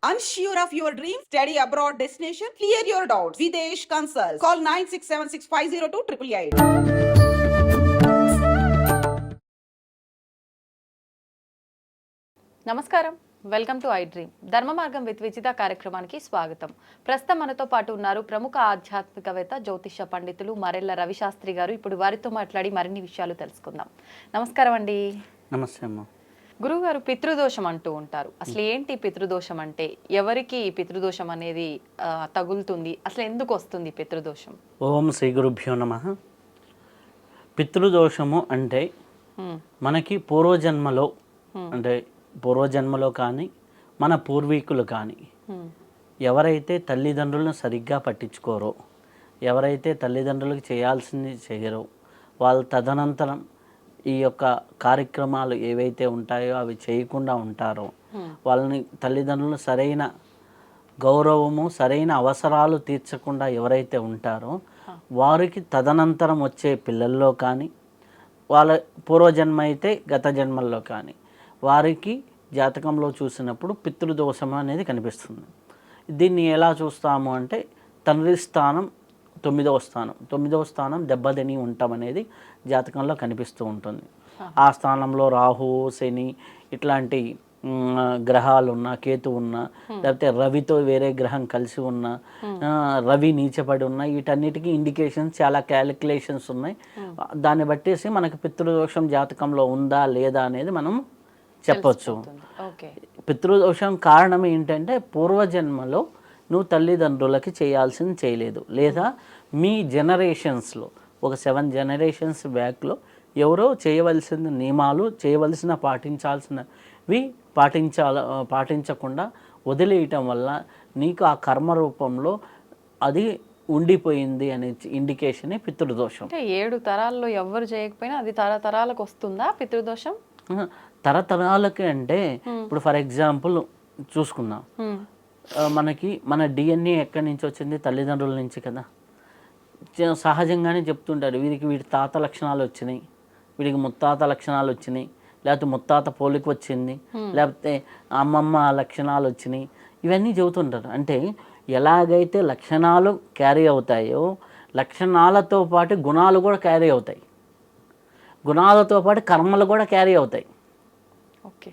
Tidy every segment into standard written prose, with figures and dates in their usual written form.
Unsure of your dream? Study abroad destination? Clear your doubts. Videsh Consult. Call 9676502888. నమస్కారం, welcome to I dream. ధర్మ మార్గం with Vijitha కార్యక్రమానికి స్వాగతం. ప్రస్తుతం మనతో పాటు ఉన్నారు ప్రముఖ ఆధ్యాత్మికవేత్త జ్యోతిష పండితులు మరెల్ల రవిశాస్త్రి గారు. ఇప్పుడు వారితో మాట్లాడి మరిన్ని విషయాలు తెలుసుకుందాం. నమస్కారం అండి. నమస్తే అమ్మ. గురువుగారు, పితృదోషం అంటూ ఉంటారు. అసలు ఏంటి పితృదోషం అంటే? ఎవరికి పితృదోషం అనేది తగులుతుంది? అసలు ఎందుకు వస్తుంది పితృదోషం? ఓం శ్రీ గురుభ్యో నమః. పితృదోషము అంటే మనకి పూర్వజన్మలో కానీ మన పూర్వీకులు కానీ ఎవరైతే తల్లిదండ్రులను సరిగ్గా పట్టించుకోరో, ఎవరైతే తల్లిదండ్రులకు చేయాల్సింది చేయరో, వాళ్ళు తదనంతరం ఈ యొక్క కార్యక్రమాలు ఏవైతే ఉంటాయో అవి చేయకుండా ఉంటారో, వాళ్ళని తల్లిదండ్రులు సరైన గౌరవము, సరైన అవసరాలు తీర్చకుండా ఎవరైతే ఉంటారో వారికి తదనంతరం వచ్చే పిల్లల్లో కానీ, వాళ్ళ పూర్వజన్మ అయితే గత జన్మల్లో కానీ వారికి జాతకంలో చూసినప్పుడు పితృదోషం అనేది కనిపిస్తుంది. దీన్ని ఎలా చూస్తాము అంటే తండ్రి స్థానం 9వ స్థానం దెబ్బతిని ఉండటం అనేది జాతకంలో కనిపిస్తూ ఉంటుంది. ఆ స్థానంలో రాహు, శని ఇట్లాంటి గ్రహాలు ఉన్నా, కేతు ఉన్నా, లేకపోతే రవితో వేరే గ్రహం కలిసి ఉన్నా, రవి నీచపడి ఉన్నా, వీటన్నిటికీ ఇండికేషన్స్, చాలా క్యాలిక్యులేషన్స్ ఉన్నాయి. దాన్ని బట్టేసి మనకు పితృదోషం జాతకంలో ఉందా లేదా అనేది మనం చెప్పొచ్చు. పితృదోషం కారణం ఏంటంటే పూర్వజన్మలో నువ్వు తల్లిదండ్రులకి చేయాల్సింది చేయలేదు, లేదా మీ జనరేషన్స్లో ఒక 7 జనరేషన్స్ బ్యాక్లో ఎవరో చేయవలసిన నియమాలు, పాటించాల్సినవి పాటించకుండా వదిలేయటం వల్ల నీకు ఆ కర్మ రూపంలో అది ఉండిపోయింది అనే ఇండికేషనే పితృదోషం. అంటే 7 తరాల్లో ఎవరు చేయకపోయినా అది తరతరాలకు వస్తుందా పితృదోషం? తరతరాలకి అంటే ఇప్పుడు ఫర్ ఎగ్జాంపుల్ చూసుకుందాం, మనకి మన డిఎన్ఏ ఎక్కడి నుంచి వచ్చింది? తల్లిదండ్రుల నుంచి కదా. సహజంగానే చెప్తుంటారు వీడి తాత లక్షణాలు వచ్చినాయి, వీడికి ముత్తాత లక్షణాలు వచ్చినాయి, లేకపోతే ముత్తాత పోలిక వచ్చింది, లేకపోతే అమ్మమ్మ లక్షణాలు వచ్చినాయి, ఇవన్నీ చెబుతుంటారు. అంటే ఎలాగైతే లక్షణాలు క్యారీ అవుతాయో లక్షణాలతో పాటు గుణాలు కూడా క్యారీ అవుతాయి, గుణాలతో పాటు కర్మలు కూడా క్యారీ అవుతాయి. ఓకే,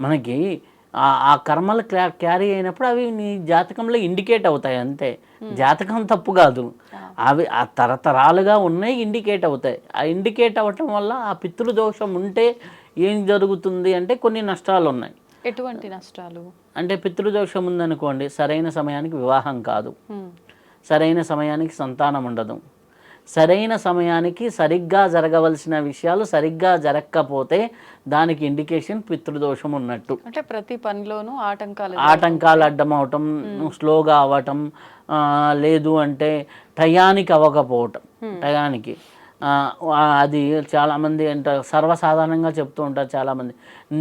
మనకి ఆ కర్మలు క్యారీ అయినప్పుడు అవి నీ జాతకంలో ఇండికేట్ అవుతాయి అంతే. జాతకం తప్పు కాదు, అవి ఆ తరతరాలుగా ఉన్నాయి, ఇండికేట్ అవుతాయి. ఆ ఇండికేట్ అవ్వటం వల్ల ఆ పితృదోషం ఉంటే ఏం జరుగుతుంది అంటే కొన్ని నష్టాలు ఉన్నాయి. ఎటువంటి నష్టాలు అంటే పితృదోషం ఉందనుకోండి, సరైన సమయానికి వివాహం కాదు, సరైన సమయానికి సంతానం ఉండదు, సరైన సమయానికి సరిగ్గా జరగవలసిన విషయాలు సరిగ్గా జరగకపోతే దానికి ఇండికేషన్ పితృదోషం ఉన్నట్టు. అంటే ప్రతి పనిలోనూ ఆటంకాలు అడ్డం అవటం, స్లోగా అవ్వటం, లేదు అంటే టయానికి అవ్వకపోవటం. టయానికి అది చాలామంది అంటారు, సర్వసాధారణంగా చెప్తూ ఉంటారు చాలామంది,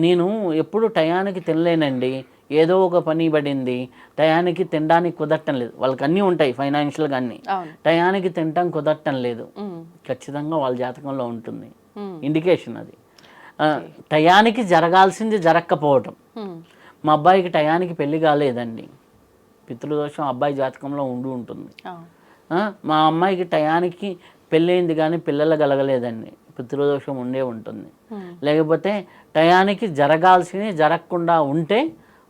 నేను ఎప్పుడు టయానికి తినలేనండి, ఏదో ఒక పని పడింది, టయానికి తినడానికి కుదరటం లేదు. వాళ్ళకి అన్నీ ఉంటాయి, ఫైనాన్షియల్గా అన్నీ, టయానికి తినటం కుదరటం లేదు. ఖచ్చితంగా వాళ్ళ జాతకంలో ఉంటుంది ఇండికేషన్ అది. టయానికి జరగాల్సింది జరగకపోవటం. మా అబ్బాయికి టయానికి పెళ్లి కాలేదండి, పితృదోషం అబ్బాయి జాతకంలో ఉంటుంది. మా అమ్మాయికి టయానికి పెళ్ళయింది కానీ పిల్లలు కలగలేదండి, పితృదోషం ఉంటుంది. లేకపోతే టయానికి జరగాల్సింది జరగకుండా ఉంటే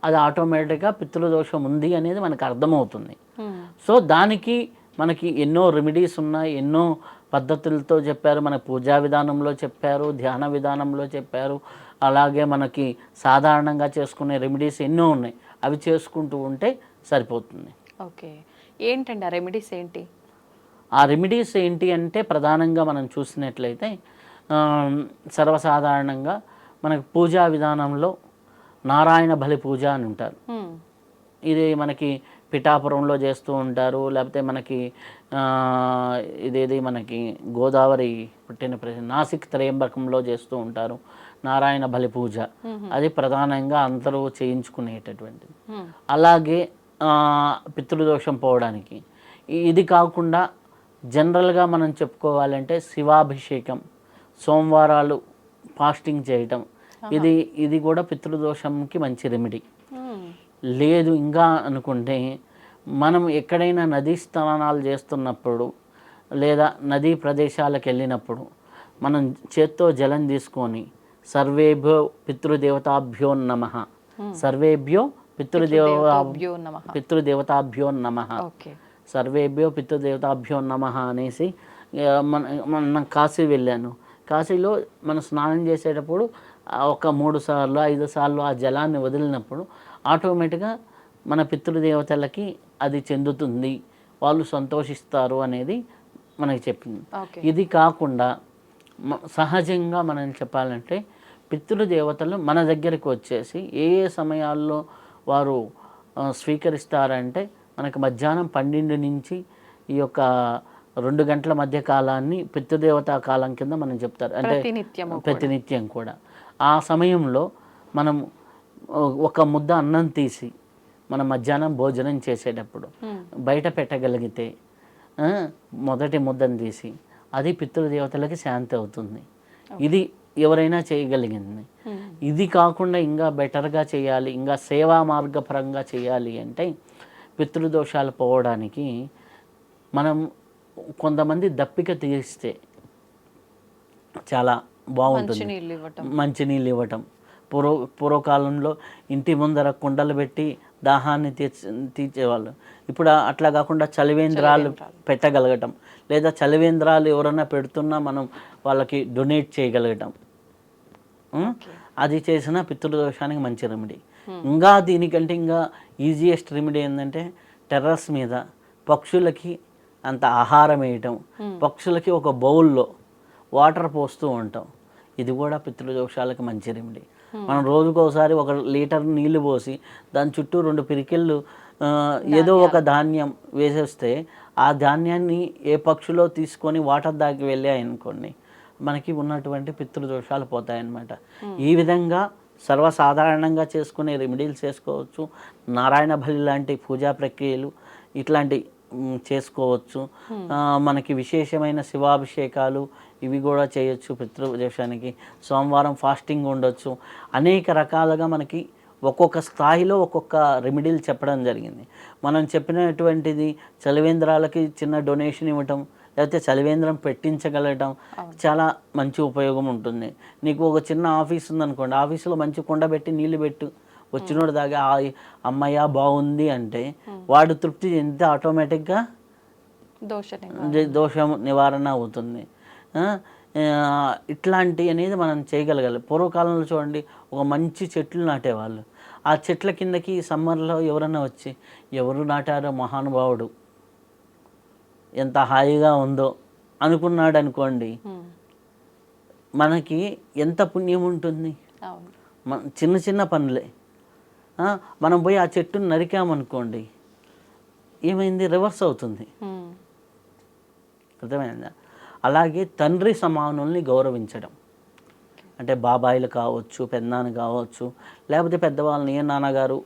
అది ఆటోమేటిక్గా పితృదోషం ఉంది అనేది మనకు అర్థమవుతుంది. సో దానికి మనకి ఎన్నో రెమెడీస్ ఉన్నాయి, ఎన్నో పద్ధతులతో చెప్పారు. మన పూజా విధానంలో చెప్పారు, ధ్యాన విధానంలో చెప్పారు, అలాగే మనకి సాధారణంగా చేసుకునే రెమెడీస్ ఎన్నో ఉన్నాయి. అవి చేసుకుంటూ ఉంటే సరిపోతుంది. ఓకే, ఏంటండి ఆ రెమెడీస్ ఏంటి? ఆ రెమెడీస్ ఏంటి అంటే ప్రధానంగా మనం చూసినట్లయితే సర్వసాధారణంగా మనకి పూజా విధానంలో నారాయణ బలి పూజ అని ఉంటారు. ఇది మనకి పిఠాపురంలో చేస్తూ ఉంటారు, లేకపోతే మనకి ఇదేది మనకి గోదావరి పుట్టిన నాసిక్ త్రయంబకంలో చేస్తూ ఉంటారు నారాయణ బలి పూజ. అది ప్రధానంగా అందరూ చేయించుకునేటటువంటిది. అలాగే పితృదోషం పోవడానికి ఇది కాకుండా జనరల్గా మనం చెప్పుకోవాలంటే శివాభిషేకం, సోమవారాలు ఫాస్టింగ్ చేయటం, ఇది కూడా పితృదోషంకి మంచి రెమెడీ. లేదు ఇంకా అనుకుంటే మనం ఎక్కడైనా నదీ స్నానాలు చేస్తున్నప్పుడు లేదా నదీ ప్రదేశాలకు వెళ్ళినప్పుడు మనం చేత్తో జలం తీసుకొని సర్వేభ్యో పితృదేవతాభ్యో నమః, సర్వేభ్యో పితృదేవతాభ్యో నమః. పితృదేవతాభ్యో నమః, ఓకే. సర్వేభ్యో పితృదేవతాభ్యో నమః అనేసి మన కాశీ వెళ్ళాను. కాశీలో మనం స్నానం చేసేటప్పుడు ఒక 3 సార్లు 5 సార్లు ఆ జలాన్ని వదిలినప్పుడు ఆటోమేటిక్గా మన పితృదేవతలకి అది చెందుతుంది, వాళ్ళు సంతోషిస్తారు అనేది మనకి చెప్పింది. ఓకే. ఇది కాకుండా సహజంగా మనం చెప్పాలంటే పితృదేవతలు మన దగ్గరికి వచ్చేసి ఏ ఏ సమయాల్లో వారు స్వీకరిస్తారంటే మనకి మధ్యాహ్నం 12 నుంచి ఈ యొక్క 2 గంటల మధ్య కాలాన్ని పితృదేవతా కాలం కింద మనం చెప్తారు. అంటే ప్రతినిత్యం కూడా ఆ సమయంలో మనం ఒక ముద్ద అన్నం తీసి మనం మధ్యాహ్నం భోజనం చేసేటప్పుడు బయట పెట్టగలిగితే మొదటి ముద్దను తీసి అది పితృదేవతలకి శాంతి అవుతుంది. ఇది ఎవరైనా చేయగలిగింది. ఇది కాకుండా ఇంకా బెటర్గా చేయాలి, ఇంకా సేవా మార్గపరంగా చేయాలి అంటే పితృదోషాలు పోవడానికి మనం కొంతమంది దప్పిక తీస్తే చాలా బాగుంటుంది. మంచినీళ్ళు ఇవ్వటం. పూర్వకాలంలో ఇంటి ముందర కుండలు పెట్టి దాహాన్ని తీర్చేవాళ్ళు. ఇప్పుడు అట్లా కాకుండా చలివేంద్రాలు పెట్టగలగటం, లేదా చలివేంద్రాలు ఎవరైనా పెడుతున్నా మనం వాళ్ళకి డొనేట్ చేయగలగటం, అది చేసిన పితృదోషానికి మంచి రెమెడీ. ఇంకా దీనికంటే ఇంకా ఈజియెస్ట్ రెమెడీ ఏంటంటే టెర్రస్ మీద పక్షులకి అంత ఆహారం వేయటం, పక్షులకి ఒక బౌల్లో వాటర్ పోస్తూ ఉంటాం. ఇది కూడా పితృదోషాలకు మంచి రెమెడీ. మనం రోజుకోసారి 1 లీటర్ నీళ్లు పోసి దాని చుట్టూ 2 పిరికిళ్ళు ఏదో ఒక ధాన్యం వేసేస్తే ఆ ధాన్యాన్ని ఏ పక్షులో తీసుకొని వాటర్ దాకి వెళ్ళాయనుకోండి మనకి ఉన్నటువంటి పితృదోషాలు పోతాయన్నమాట. ఈ విధంగా సర్వసాధారణంగా చేసుకునే రెమెడీలు చేసుకోవచ్చు. నారాయణ బలి లాంటి పూజా ప్రక్రియలు ఇట్లాంటి చేసుకోవచ్చు. మనకి విశేషమైన శివాభిషేకాలు ఇవి కూడా చేయొచ్చు. పితృదోషానికి సోమవారం ఫాస్టింగ్ ఉండొచ్చు. అనేక రకాలుగా మనకి ఒక్కొక్క స్థాయిలో ఒక్కొక్క రెమెడీలు చెప్పడం జరిగింది. మనం చెప్పినటువంటిది చలివేంద్రాలకి చిన్న డొనేషన్ ఇవ్వటం, లేకపోతే చలివేంద్రం పెట్టించగలగటం చాలా మంచి ఉపయోగం ఉంటుంది. నీకు ఒక చిన్న ఆఫీస్ ఉందనుకోండి, ఆఫీసులో మంచి కుండ పెట్టి నీళ్లు పెట్టు, వచ్చినోడు దాకా అమ్మయ్య బాగుంది అంటే వాడు తృప్తి చెందితే ఆటోమేటిక్గా దోషం నివారణ అవుతుంది. ఇట్లాంటి అనేది మనం చేయగలగాలి. పూర్వకాలంలో చూడండి ఒక మంచి చెట్లు నాటేవాళ్ళు. ఆ చెట్ల కిందకి సమ్మర్లో ఎవరన్నా వచ్చి ఎవరు నాటారో మహానుభావుడు ఎంత హాయిగా ఉందో అనుకున్నాడు అనుకోండి, మనకి ఎంత పుణ్యం ఉంటుంది. చిన్న చిన్న పనులే. మనం పోయి ఆ చెట్టును నరికామనుకోండి ఏమైంది, రివర్స్ అవుతుంది. అర్థమైందా? అలాగే తండ్రి సమానుల్ని గౌరవించడం అంటే బాబాయిలు కావచ్చు, పెద్దనాన్న కావచ్చు, లేకపోతే పెద్దవాళ్ళని ఏ నాన్నగారు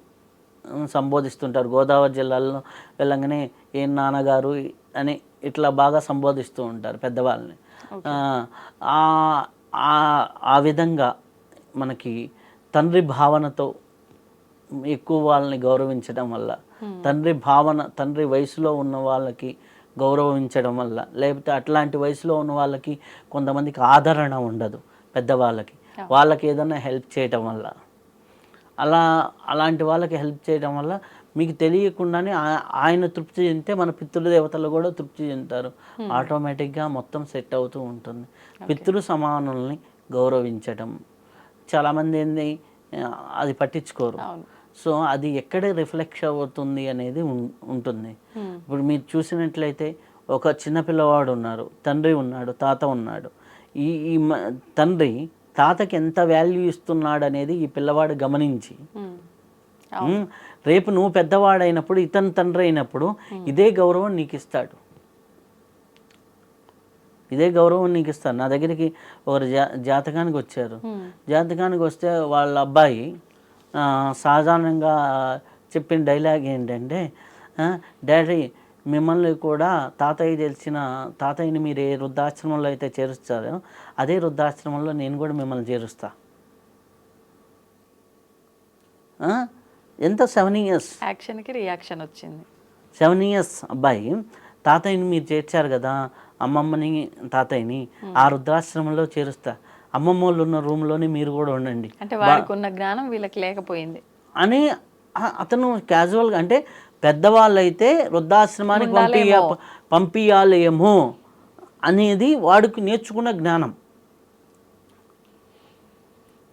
సంబోధిస్తుంటారు. గోదావరి జిల్లాలో వెళ్ళగానే ఏ నాన్నగారు అని ఇట్లా బాగా సంబోధిస్తూ ఉంటారు పెద్దవాళ్ళని. ఆ విధంగా మనకి తండ్రి భావనతో ఎక్కువ వాళ్ళని గౌరవించడం వల్ల, తండ్రి వయసులో ఉన్న వాళ్ళకి గౌరవించడం వల్ల, లేకపోతే అట్లాంటి వయసులో ఉన్న వాళ్ళకి కొంతమందికి ఆదరణ ఉండదు పెద్దవాళ్ళకి, వాళ్ళకి ఏదైనా హెల్ప్ చేయటం వల్ల, అలాంటి వాళ్ళకి హెల్ప్ చేయడం వల్ల మీకు తెలియకుండానే ఆయన తృప్తి చెందితే మన పితృదేవతలు కూడా తృప్తి చెందుతారు. ఆటోమేటిక్గా మొత్తం సెట్ అవుతూ ఉంటుంది. పితృ సమానుల్ని గౌరవించటం చాలామంది ఏంది అది పట్టించుకోరు. సో అది ఎక్కడ రిఫ్లెక్ట్ అవుతుంది అనేది ఉంటుంది. ఇప్పుడు మీరు చూసినట్లయితే ఒక చిన్నపిల్లవాడు ఉన్నారు, తండ్రి ఉన్నాడు, తాత ఉన్నాడు. ఈ తండ్రి తాతకి ఎంత వాల్యూ ఇస్తున్నాడు అనేది ఈ పిల్లవాడు గమనించి రేపు నువ్వు పెద్దవాడైనప్పుడు ఇతని తండ్రి అయినప్పుడు ఇదే గౌరవం నీకు ఇస్తాడు. నా దగ్గరికి ఒకరు జాతకానికి వచ్చారు. జాతకానికి వస్తే వాళ్ళ అబ్బాయి సాధారణంగా చెప్పిన డైలాగ్ ఏంటంటే, డాడీ మిమ్మల్ని కూడా తాతయ్యని మీరు ఏ వృద్ధాశ్రమంలో అయితే చేరుస్తారో అదే వృద్ధాశ్రమంలో నేను కూడా మిమ్మల్ని చేరుస్తా. ఎంత 7 ఇయర్స్ యాక్షన్కి రియాక్షన్ వచ్చింది. 7 ఇయర్స్ అబ్బాయి తాతయ్యని మీరు చేర్చారు కదా, అమ్మమ్మని తాతయ్యని ఆ వృద్ధాశ్రమంలో చేరుస్తా, అమ్మమ్మ వాళ్ళు ఉన్న రూమ్లోనే మీరు కూడా ఉండండి అంటే వాడికి ఉన్న జ్ఞానం వీళ్ళకి లేకపోయింది అని అతను క్యాజువల్గా, అంటే పెద్దవాళ్ళైతే వృద్ధాశ్రమానికి పంపించాలేమో అనేది వాడికి నేర్చుకున్న జ్ఞానం.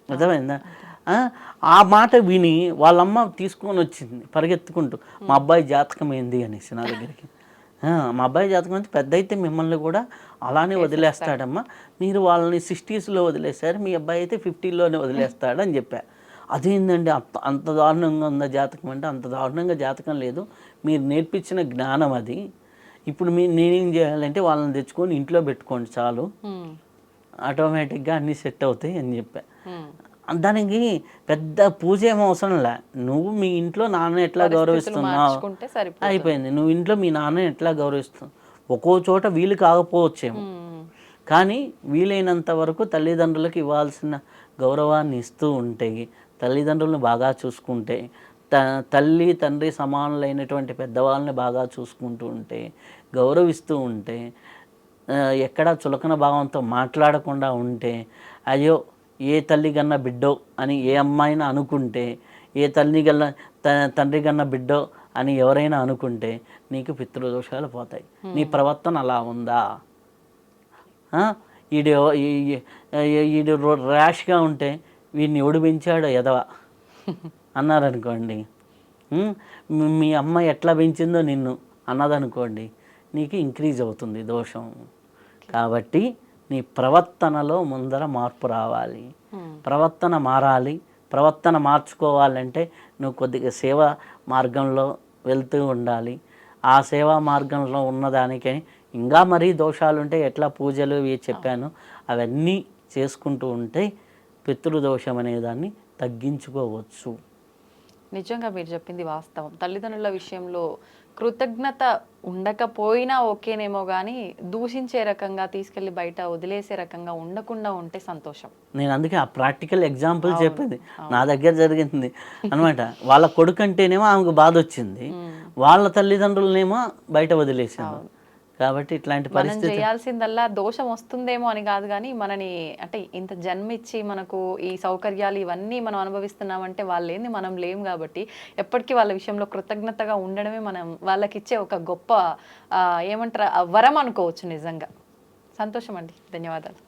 అర్థమైందా? ఆ మాట విని వాళ్ళమ్మ తీసుకొని వచ్చింది పరిగెత్తుకుంటూ, మా అబ్బాయి జాతకం ఏంది అనేసి నా దగ్గరికి. మా అబ్బాయి జాతకం అంటే పెద్ద అయితే మిమ్మల్ని కూడా అలానే వదిలేస్తాడమ్మా, మీరు వాళ్ళని 60sలో వదిలేశారు, మీ అబ్బాయి అయితే 50లోనే వదిలేస్తాడు అని చెప్పా. అదేంటండి అంత దారుణంగా ఉందా జాతకం అంటే, అంత దారుణంగా జాతకం లేదు, మీరు నేర్పించిన జ్ఞానం అది. ఇప్పుడు నేనేం చేయాలంటే వాళ్ళని తెచ్చుకొని ఇంట్లో పెట్టుకోండి చాలు, ఆటోమేటిక్గా అన్నీ సెట్ అవుతాయి అని చెప్పా. దానికి పెద్ద పూజ ఏం అవసరం లే, నువ్వు మీ ఇంట్లో నాన్న ఎట్లా గౌరవిస్తున్నావు అయిపోయింది. నువ్వు ఇంట్లో మీ నాన్న ఎట్లా గౌరవిస్తున్నావు, ఒక్కో చోట వీలు కాకపోవచ్చేమో, కానీ వీలైనంత వరకు తల్లిదండ్రులకు ఇవ్వాల్సిన గౌరవాన్ని ఇస్తూ ఉంటే, తల్లిదండ్రులను బాగా చూసుకుంటే, తల్లి తండ్రి సమానులైనటువంటి పెద్దవాళ్ళని బాగా చూసుకుంటూ ఉంటే, గౌరవిస్తూ ఉంటే, ఎక్కడా చులకన భావంతో మాట్లాడకుండా ఉంటే, అయ్యో ఏ తల్లి కన్నా బిడ్డో అని ఏ అమ్మాయినా అనుకుంటే, ఏ తండ్రి కన్నా బిడ్డో అని ఎవరైనా అనుకుంటే నీకు పితృదోషాలు పోతాయి. నీ ప్రవర్తన అలా ఉందా, ఈడు ర్యాష్గా ఉంటే వీడిని ఎవడు పెంచాడో ఎదవ అన్నారనుకోండి, మీ అమ్మ ఎట్లా పెంచిందో నిన్ను అన్నదనుకోండి, నీకు ఇంక్రీజ్ అవుతుంది దోషం. కాబట్టి నీ ప్రవర్తనలో ముందర మార్పు రావాలి, ప్రవర్తన మారాలి. ప్రవర్తన మార్చుకోవాలంటే నువ్వు కొద్దిగా సేవా మార్గంలో వెళ్తూ ఉండాలి. ఆ సేవా మార్గంలో ఉన్నదానికే ఇంకా మరీ దోషాలుంటే ఎట్లా పూజలు ఇవి చెప్పాను అవన్నీ చేసుకుంటూ ఉంటే పితృదోషం అనేదాన్ని తగ్గించుకోవచ్చు. నిజంగా మీరు చెప్పింది వాస్తవం. తల్లిదండ్రుల విషయంలో కృతజ్ఞత ఉండకపోయినా ఓకేనేమో కానీ దూషించే రకంగా తీసుకెళ్ళి బయట వదిలేసే రకంగా ఉండకుండా ఉంటే సంతోషం. నేను అందుకే ఆ ప్రాక్టికల్ ఎగ్జాంపుల్ చెప్పింది నా దగ్గర జరిగింది అనమాట. వాళ్ళ కొడుకు అంటేనేమో ఆమెకు బాధ వచ్చింది, వాళ్ళ తల్లిదండ్రులనేమో బయట వదిలేసాను. కాబట్టి ఇట్లాంటి పరిస్థితి చేయాల్సిందల్లా దోషం వస్తుందేమో అని కాదు, కానీ మనని అంటే ఇంత జన్మిచ్చి మనకు ఈ సౌకర్యాలు ఇవన్నీ మనం అనుభవిస్తున్నామంటే వాళ్ళు ఏంది మనం లేం. కాబట్టి ఎప్పటికీ వాళ్ళ విషయంలో కృతజ్ఞతగా ఉండడమే మనం వాళ్ళకి ఇచ్చే ఒక గొప్ప ఏమంటారు వరం అనుకోవచ్చు. నిజంగా సంతోషం అండి, ధన్యవాదాలు.